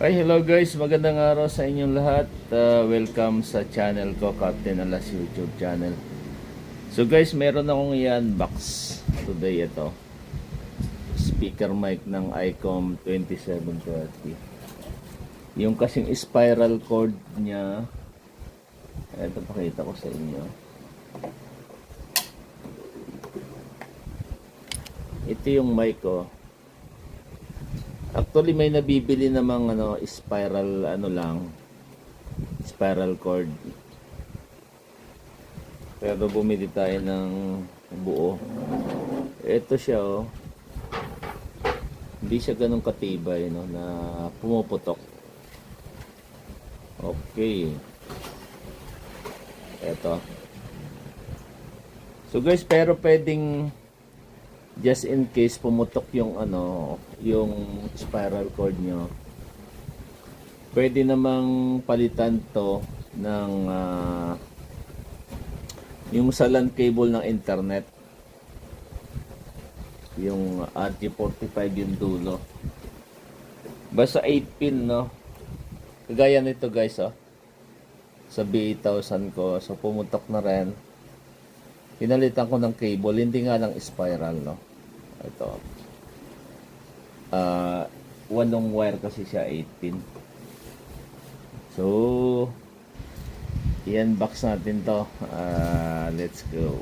Hi, hello guys. Magandang araw sa inyong lahat. Welcome sa channel ko, Captain Alas YouTube channel. So guys, meron akong i-unbox today ito. Speaker mic ng ICOM 2730. Yung kasing spiral cord niya. Ito, pakita ko sa inyo. Ito yung mic ko. Actually may nabibili namang spiral spiral cord. Pero bumili tayo ng buo. Ito siya Hindi siya ganun katibay na pumuputok. Okay. Ito. So guys, pero pwedeng just in case pumutok yung yung spiral cord nyo, pwede namang palitan to ng yung sa LAN cable ng internet, yung RG45 yung dulo. Basta 8 pin kagaya nito guys sa B8000 ko. So pumutok na rin, pinalitan ko ng cable, hindi nga lang spiral ito. Walong wire kasi siya, 8 pin. So i-unbox natin to. Let's go.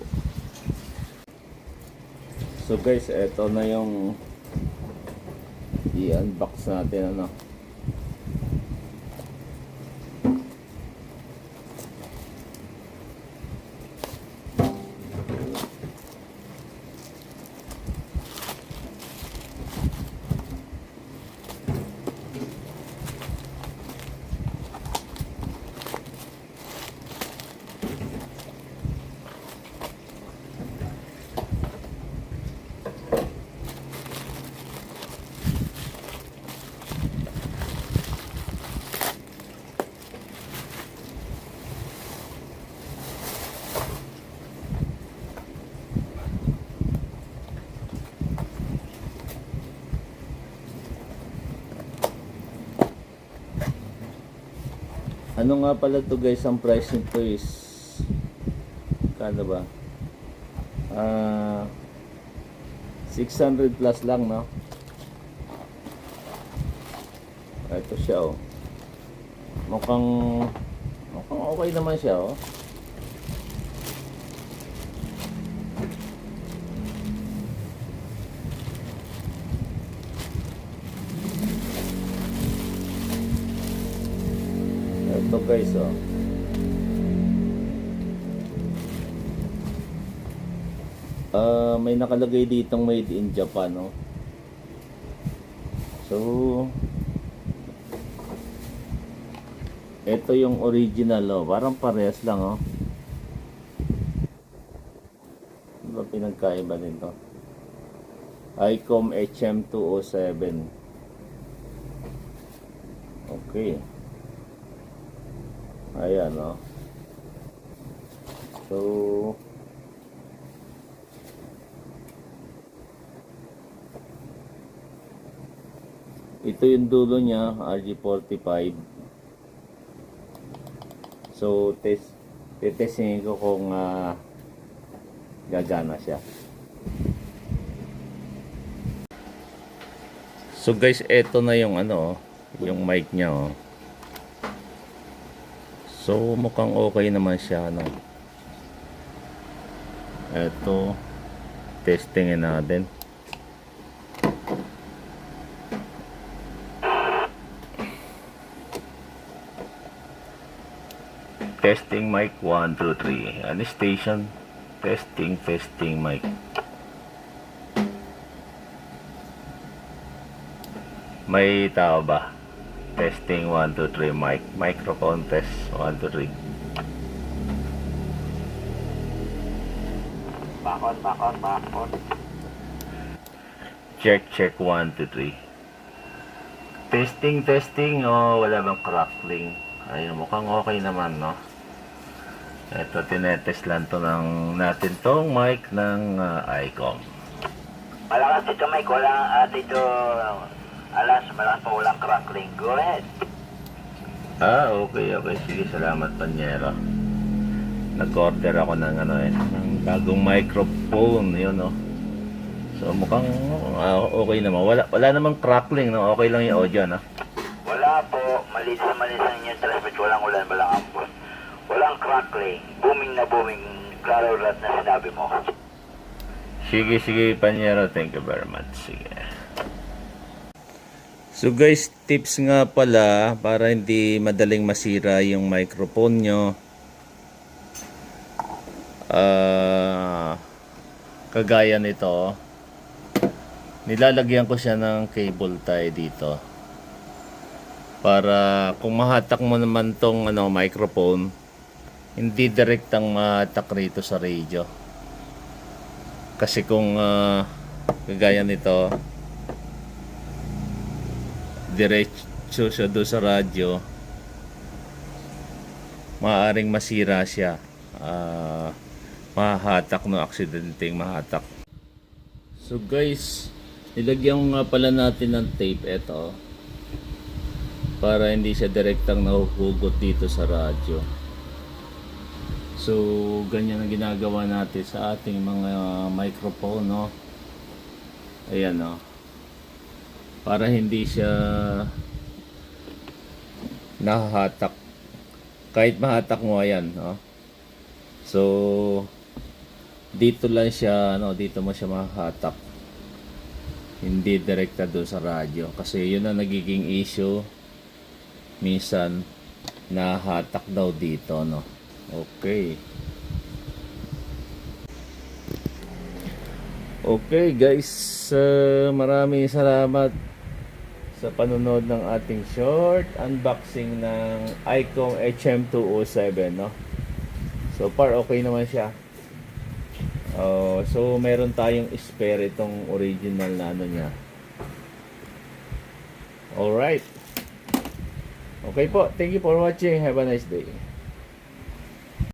So guys, ito na yung i-unbox natin Ano nga pala to guys, ang price nito is kano ba? 600 plus lang Ito siya mukhang okay naman siya Ito guys may nakalagay ditong made in Japan So ito yung original parang parehas lang Ano ba pinagkaiba nito? ICOM HM207. Okay. Ayan So ito yung dulo niya, RG45. So testingin ko kung gagana siya. So guys, eto na yung yung mic niya So mukhang okay naman siya Eto, testingin natin. Testing mic 1, 2, 3. Ano station? Testing mic. May tao ba? Testing 1, 2, 3 mic. Microphone test 1, 2, 3. Bakon. Check 1, 2, 3. Testing. Wala bang crackling? Ayun, mukhang okay naman Ito, tinetest lang natin tong mic ng ICOM. Malakas ito mic, wala dito Alas, malakas pa walang crackling. Go ahead. Okay. Sige, salamat, Panyero. Nag-order ako ng ng bagong microphone, yun, no. So, mukhang okay naman. Wala namang crackling, no. Okay lang yung audio, no. Wala po. Malinis na yung transmit. Walang ulan, walang ambon. Walang crackling. Booming na booming. Klaro lahat na sinabi mo. Sige, Panyero. Thank you very much. Sige. So guys, tips nga pala para hindi madaling masira yung microphone nyo. Kagaya nito, nilalagyan ko siya ng cable tie dito. Para kung mahatak mo naman tong microphone, hindi direktang mahatak rito sa radio. Kasi kung kagaya nito, diretso siya doon sa radyo, maaaring masira siya, mahahatak, no, aksidenteng mahatak. So guys, nilagyan nga pala natin ng tape ito para hindi siya direktang nahuhugot dito sa radyo. So ganyan ang ginagawa natin sa ating mga microphone, no. Ayan, no, para hindi siya nahahatak. Kahit mahatak mo, ayan, no? So dito lang siya, dito mo siya mahahatak, hindi direkta doon sa radyo, kasi yun ang nagiging issue minsan, nahahatak daw dito, no. Okay guys, maraming salamat sa panonood ng ating short unboxing ng Icom HM207, no. So far okay naman siya. So meron tayong spare itong original na niya. Alright. Okay po, thank you for watching. Have a nice day.